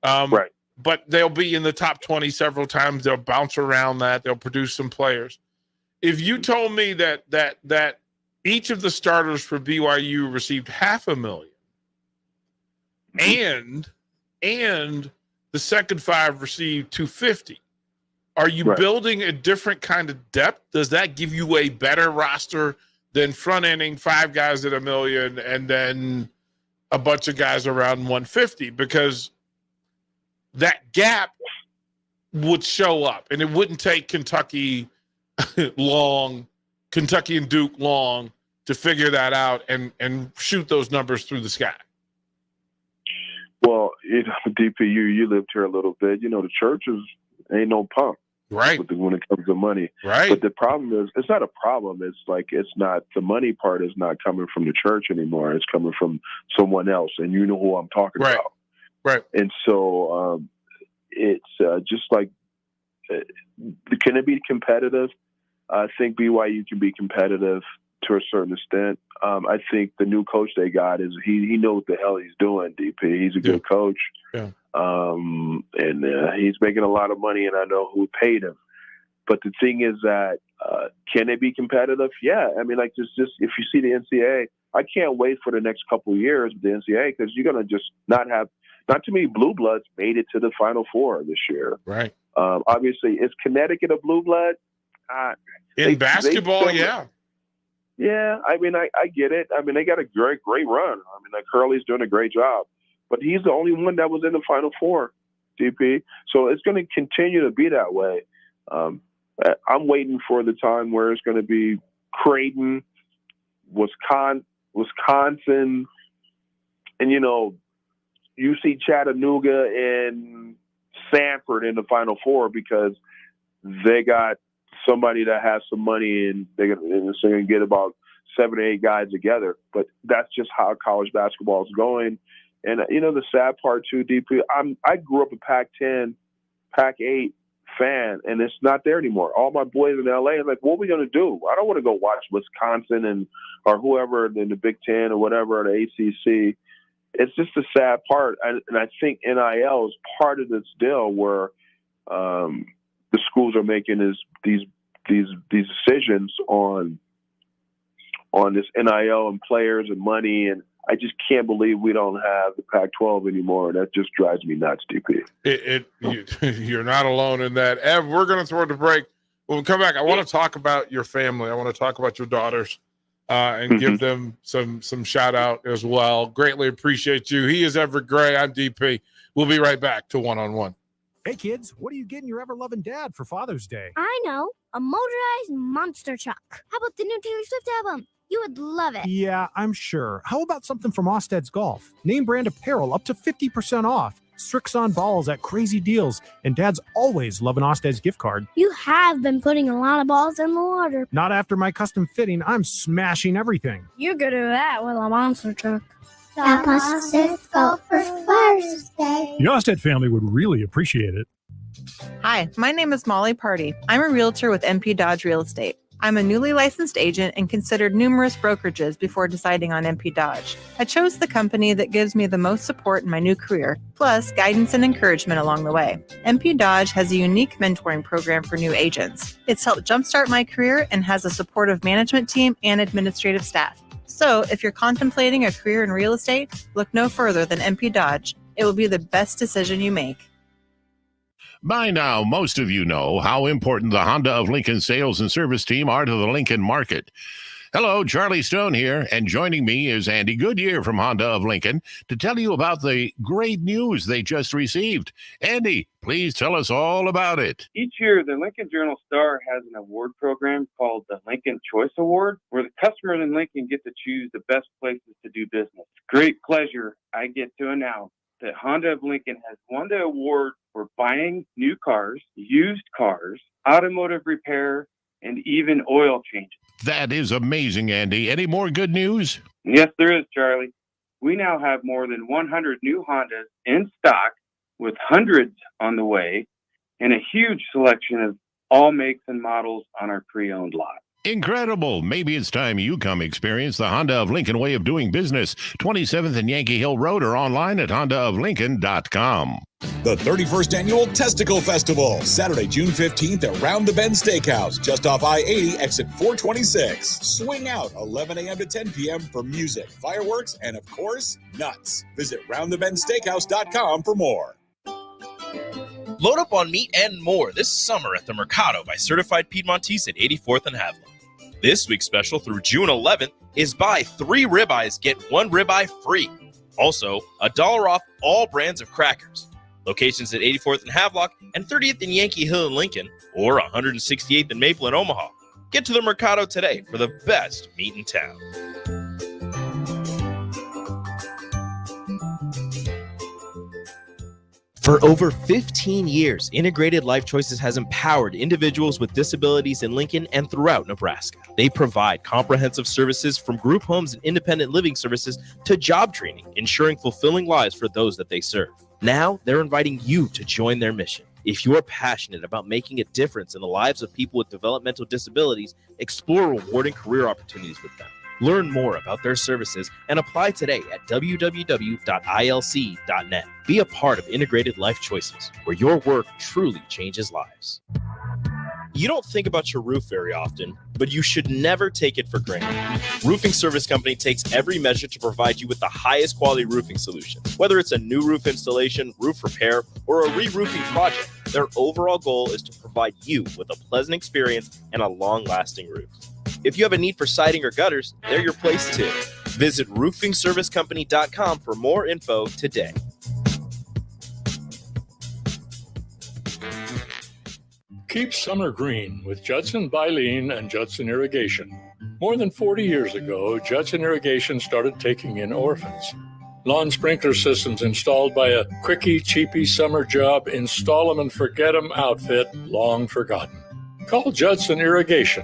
Right. But they'll be in the top 20 several times. They'll bounce around that. They'll produce some players. If you told me that each of the starters for BYU received $500,000 and the second 5 received $250,000, are you building a different kind of depth? Does that give you a better roster than front-ending 5 guys at $1 million and then a bunch of guys around $150,000? Because that gap would show up, and it wouldn't take Kentucky and Duke long to figure that out and shoot those numbers through the sky. Well, DP, you lived here a little bit. The churches ain't no pump, right? When it comes to money, right? But the problem is, it's not a problem. It's like it's not the money part is not coming from the church anymore. It's coming from someone else, and you know who I'm talking about, right? And so it's just like, can it be competitive? I think BYU can be competitive to a certain extent. I think the new coach they got is he knows what the hell he's doing, DP. He's a good coach. Yeah. And he's making a lot of money, and I know who paid him. But the thing is that can they be competitive? Yeah. I mean, like just if you see the NCAA, I can't wait for the next couple of years with the NCAA because you're going to just not too many blue bloods made it to the Final Four this year. Right. Obviously, is Connecticut a blue blood? In basketball, yeah. Yeah, I mean, I get it. I mean, they got a great run. I mean, like Curley's doing a great job. But he's the only one that was in the Final Four, DP. So it's going to continue to be that way. I'm waiting for the time where it's going to be Creighton, Wisconsin, and, you see Chattanooga and Sanford in the Final Four because they got somebody that has some money and they're going to get about 7 or 8 guys together. But that's just how college basketball is going. And, the sad part too, DP, I grew up a Pac-10, Pac-8 fan, and it's not there anymore. All my boys in L.A. are like, what are we going to do? I don't want to go watch Wisconsin or whoever in the Big Ten or whatever, or the ACC. It's just a sad part. And I think NIL is part of this deal where the schools are making these decisions on this NIL and players and money, and I just can't believe we don't have the Pac-12 anymore. That just drives me nuts, DP. You're not alone in that. Ev, we're going to throw it to break. When we come back, I want to talk about your family. I want to talk about your daughters and give them some shout out as well. Greatly appreciate you. He is Evric Gray. I'm DP. We'll be right back to One on One. Hey kids, what are you getting your ever-loving dad for Father's Day? I know, a motorized monster truck. How about the new Taylor Swift album? You would love it. Yeah, I'm sure. How about something from Osted's Golf? Name brand apparel up to 50% off. Strix-On balls at crazy deals. And dads always love an Osted's gift card. You have been putting a lot of balls in the water. Not after my custom fitting. I'm smashing everything. You could do that with a monster truck. Stop Osted's Golf for Father's Day. The Osted family would really appreciate it. Hi, my name is Molly Party. I'm a realtor with MP Dodge Real Estate. I'm a newly licensed agent and considered numerous brokerages before deciding on MP Dodge. I chose the company that gives me the most support in my new career, plus guidance and encouragement along the way. MP Dodge has a unique mentoring program for new agents. It's helped jumpstart my career and has a supportive management team and administrative staff. So if you're contemplating a career in real estate, look no further than MP Dodge. It will be the best decision you make. By now, most of you know how important the Honda of Lincoln sales and service team are to the Lincoln market. Hello, Charlie Stone here, and joining me is Andy Goodyear from Honda of Lincoln to tell you about the great news they just received. Andy, please tell us all about it. Each year, the Lincoln Journal-Star has an award program called the Lincoln Choice Award, where the customers in Lincoln get to choose the best places to do business. Great pleasure I get to announce that Honda of Lincoln has won the award for buying new cars, used cars, automotive repair, and even oil changes. That is amazing, Andy. Any more good news? Yes, there is, Charlie. We now have more than 100 new Hondas in stock, with hundreds on the way, and a huge selection of all makes and models on our pre-owned lot. Incredible. Maybe it's time you come experience the Honda of Lincoln way of doing business. 27th and Yankee Hill Road or online at hondaoflincoln.com. The 31st Annual Testicle Festival, Saturday, June 15th at Round the Bend Steakhouse, just off I-80, exit 426. Swing out 11 a.m. to 10 p.m. for music, fireworks, and, of course, nuts. Visit roundthebendsteakhouse.com for more. Load up on meat and more this summer at the Mercado by Certified Piedmontese at 84th and Haviland. This week's special through June 11th is buy 3 ribeyes, get 1 ribeye free. Also, $1 off all brands of crackers. Locations at 84th and Havelock and 30th and Yankee Hill in Lincoln, or 168th and Maple in Omaha. Get to the Mercado today for the best meat in town. For over 15 years, Integrated Life Choices has empowered individuals with disabilities in Lincoln and throughout Nebraska. They provide comprehensive services from group homes and independent living services to job training, ensuring fulfilling lives for those that they serve. Now, they're inviting you to join their mission. If you're passionate about making a difference in the lives of people with developmental disabilities, explore rewarding career opportunities with them. Learn more about their services and apply today at www.ilc.net. Be a part of Integrated Life Choices, where your work truly changes lives. You don't think about your roof very often, but you should never take it for granted. Roofing Service Company takes every measure to provide you with the highest quality roofing solution. Whether it's a new roof installation, roof repair, or a re-roofing project, their overall goal is to provide you with a pleasant experience and a long-lasting roof. If you have a need for siding or gutters, they're your place too. Visit roofingservicecompany.com for more info today. Keep summer green with Judson Baleen and Judson Irrigation. More than 40 years ago, Judson Irrigation started taking in orphans. Lawn sprinkler systems installed by a quickie, cheapy summer job, install 'em and forget 'em outfit long forgotten. Call Judson Irrigation.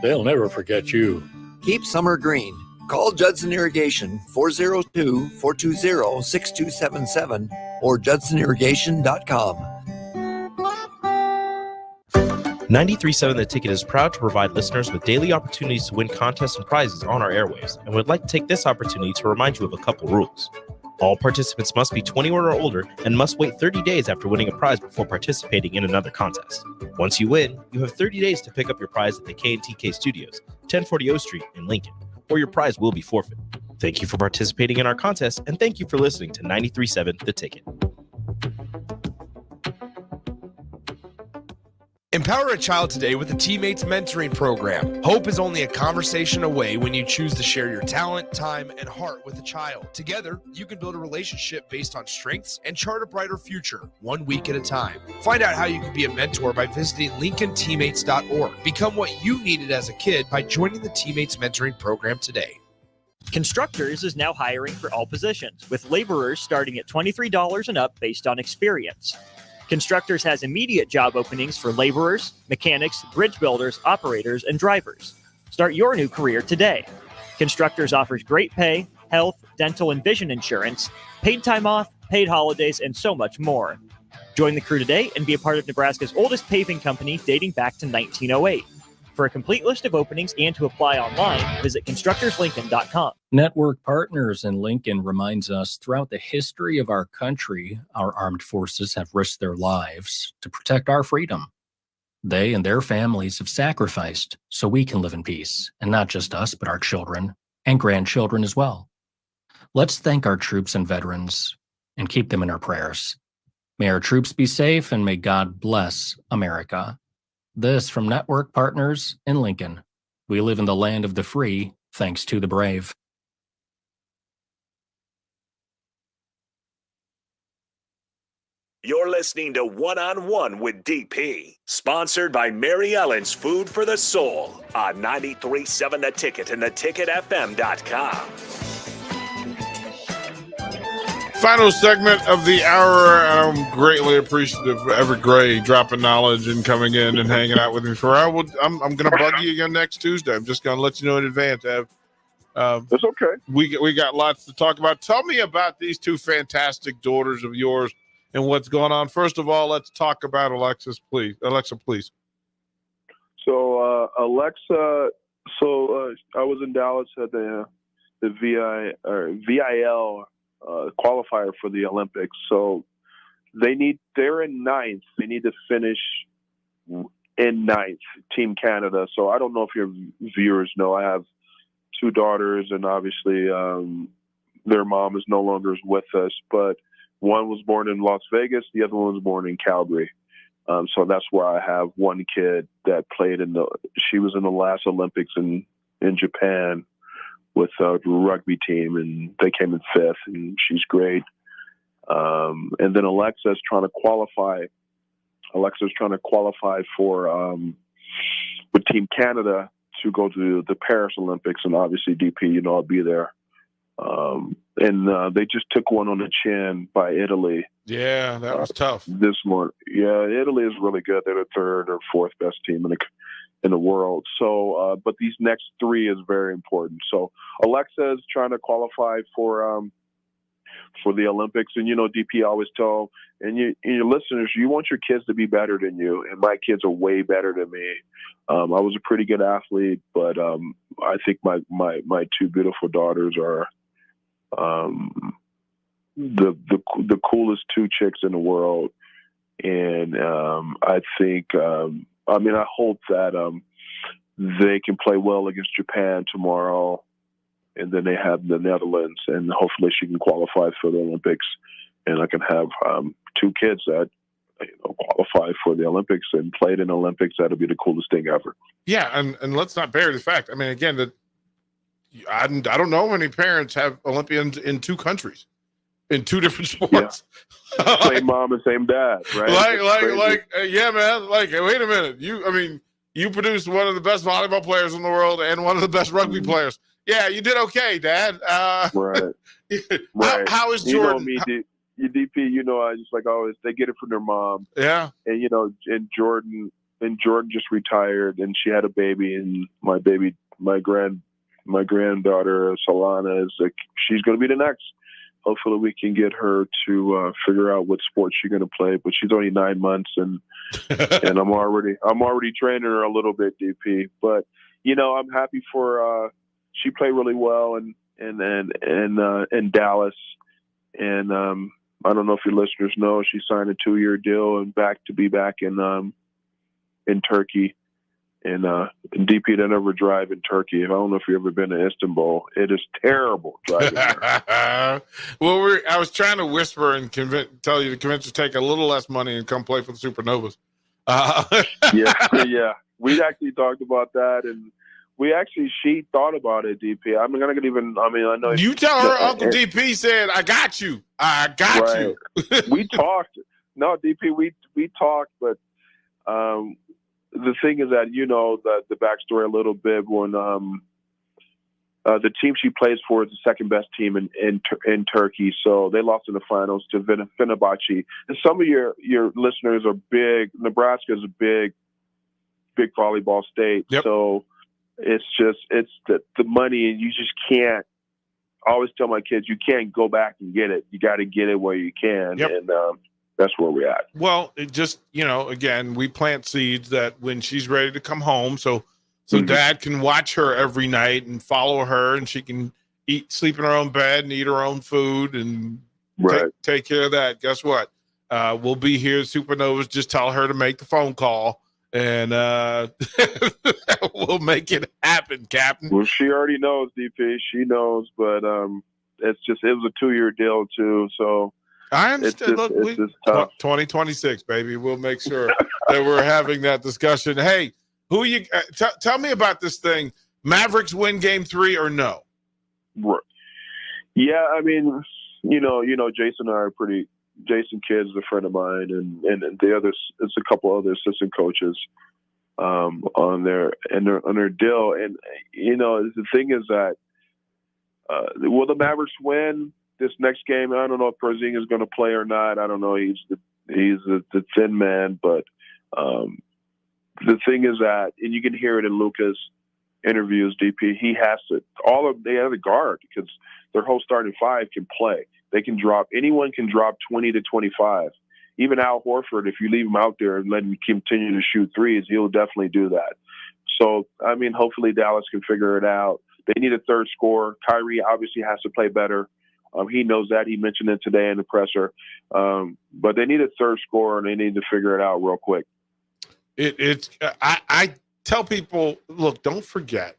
They'll never forget you. Keep summer green. Call Judson Irrigation 402-420-6277 or judsonirrigation.com. 93.7 The Ticket is proud to provide listeners with daily opportunities to win contests and prizes on our airwaves, and would like to take this opportunity to remind you of a couple rules. All participants must be 21 or older and must wait 30 days after winning a prize before participating in another contest. Once you win, you have 30 days to pick up your prize at the K&TK Studios, 1040 O Street in Lincoln, or your prize will be forfeit. Thank you for participating in our contest, and thank you for listening to 93.7 The Ticket. Empower a child today with the Teammates Mentoring Program. Hope is only a conversation away when you choose to share your talent, time, and heart with a child. Together, you can build a relationship based on strengths and chart a brighter future, 1 week at a time. Find out how you can be a mentor by visiting LincolnTeammates.org. Become what you needed as a kid by joining the Teammates Mentoring Program today. Constructors is now hiring for all positions, with laborers starting at $23 and up based on experience. Constructors has immediate job openings for laborers, mechanics, bridge builders, operators, and drivers. Start your new career today. Constructors offers great pay, health, dental, and vision insurance, paid time off, paid holidays, and so much more. Join the crew today and be a part of Nebraska's oldest paving company dating back to 1908. For a complete list of openings and to apply online, visit constructorslincoln.com. Network Partners in Lincoln reminds us throughout the history of our country, our armed forces have risked their lives to protect our freedom. They and their families have sacrificed so we can live in peace, and not just us, but our children and grandchildren as well. Let's thank our troops and veterans and keep them in our prayers. May our troops be safe and may God bless America. This from Network Partners in Lincoln. We live in the land of the free, thanks to the brave. You're listening to One-on-One with DP, sponsored by Mary Ellen's Food for the Soul on 93.7 The Ticket and theticketfm.com. Final segment of the hour. I'm greatly appreciative of Evric Gray dropping knowledge and coming in and hanging out with me for an hour. I'm going to bug you again next Tuesday. I'm just going to let you know in advance, Ev. That's okay. We got lots to talk about. Tell me about these two fantastic daughters of yours and what's going on. First of all, let's talk about Alexa, please. So Alexa. I was in Dallas at the VIL qualifier for the Olympics. So they're in ninth. They need to finish in ninth, Team Canada. So I don't know if your viewers know, I have two daughters, and obviously their mom is no longer with us, but one was born in Las Vegas, the other one was born in Calgary. So that's where I have one kid that played she was in the last Olympics in Japan with the rugby team, and they came in fifth, and she's great. And then Alexa's trying to qualify for with Team Canada to go to the Paris Olympics, and obviously DP, I'll be there. And they just took one on the chin by Italy. Yeah, that was tough. This morning. Yeah, Italy is really good. They're the third or fourth best team in the world. So, but these next three is very important. So Alexa is trying to qualify for the Olympics. And, DP always tell, and your listeners, you want your kids to be better than you. And my kids are way better than me. I was a pretty good athlete, but I think my two beautiful daughters are the coolest two chicks in the world. And I think, I hope that they can play well against Japan tomorrow, and then they have the Netherlands, and hopefully she can qualify for the Olympics, and I can have two kids that qualify for the Olympics and played in the Olympics. That'll be the coolest thing ever. Yeah, and let's not bury the fact. I mean, again, that I don't know many parents have Olympians in two countries, in two different sports. Yeah. Same mom and same dad, right? Yeah, man. Wait a minute. You produced one of the best volleyball players in the world and one of the best rugby players. Yeah, you did okay, Dad. Right. How is Jordan? You DP, I just like always, they get it from their mom. Yeah. And and Jordan just retired, and she had a baby, and my granddaughter Solana is she's going to be the next. Hopefully we can get her to figure out what sport she's going to play, but she's only 9 months, and and I'm already training her a little bit, DP. But I'm happy for she played really well in Dallas, and I don't know if your listeners know, she signed a 2-year deal and to be back in Turkey. And DP, don't ever drive in Turkey. I don't know if you've ever been to Istanbul. It is terrible driving there. Well, I was trying to whisper and convince you to take a little less money and come play for the Supernovas. Yeah. We actually talked about that, and she thought about it, DP. I'm not gonna even. I mean, I know You tell her Uncle DP said, "I got you. I got you." We talked. No, DP, we talked, but the thing is that the backstory a little bit when the team she plays for is the second best team in Turkey, so they lost in the finals to Fenerbahce. And some of your listeners are big. Nebraska is a big volleyball state, so it's the money, and you just can't. I always tell my kids, you can't go back and get it. You got to get it where you can, and that's where we're at. Well, it just again, we plant seeds that when she's ready to come home, so Dad can watch her every night and follow her, and she can sleep in her own bed and eat her own food and take care of that. Guess what? We'll be here at Supernovas. Just tell her to make the phone call, and we'll make it happen, Captain. Well, she already knows, DP. She knows, but it was a 2-year deal too, so I understand. It's just tough. 2026, baby. We'll make sure that we're having that discussion. Hey, who you tell me about this thing? Mavericks win Game 3 or no? Yeah, I mean, Jason and I are Jason Kidd is a friend of mine, and the others, it's a couple other assistant coaches on their deal. And the thing is that will the Mavericks win this next game? I don't know if Porzingis is going to play or not. I don't know. He's the thin man, but the thing is that, and you can hear it in Luka's interviews, DP, he has to, they have a guard because their whole starting five can play. Anyone can drop 20 to 25. Even Al Horford, if you leave him out there and let him continue to shoot threes, he'll definitely do that. So, I mean, hopefully Dallas can figure it out. They need a third scorer. Kyrie obviously has to play better. He knows that. He mentioned it today in the presser. But they need a third scorer, and they need to figure it out real quick. I tell people, look, don't forget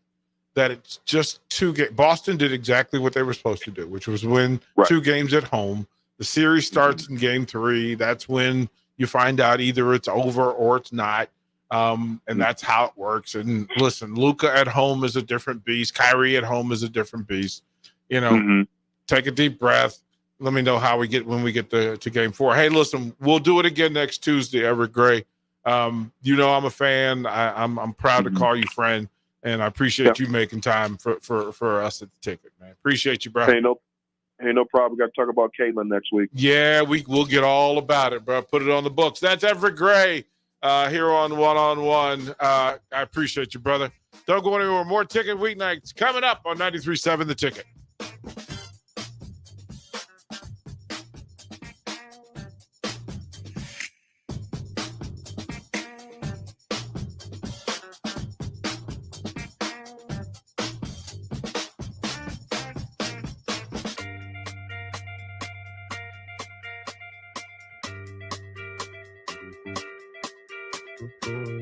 that it's just 2 games. Boston did exactly what they were supposed to do, which was win 2 games at home. The series starts in Game 3. That's when you find out either it's over or it's not. And that's how it works. And listen, Luka at home is a different beast. Kyrie at home is a different beast. Take a deep breath. Let me know how when we get to Game 4. Hey, listen, we'll do it again next Tuesday, Evric Gray. I'm a fan. I'm proud to call you friend, and I appreciate you making time for us at the ticket, man. Appreciate you, bro. Hey, no problem. We got to talk about Caitlin next week. Yeah, we'll get all about it, bro. Put it on the books. That's Evric Gray here on One-on-One. I appreciate you, brother. Don't go anywhere. More Ticket Weeknights coming up on 93.7 The Ticket. Mm-hmm.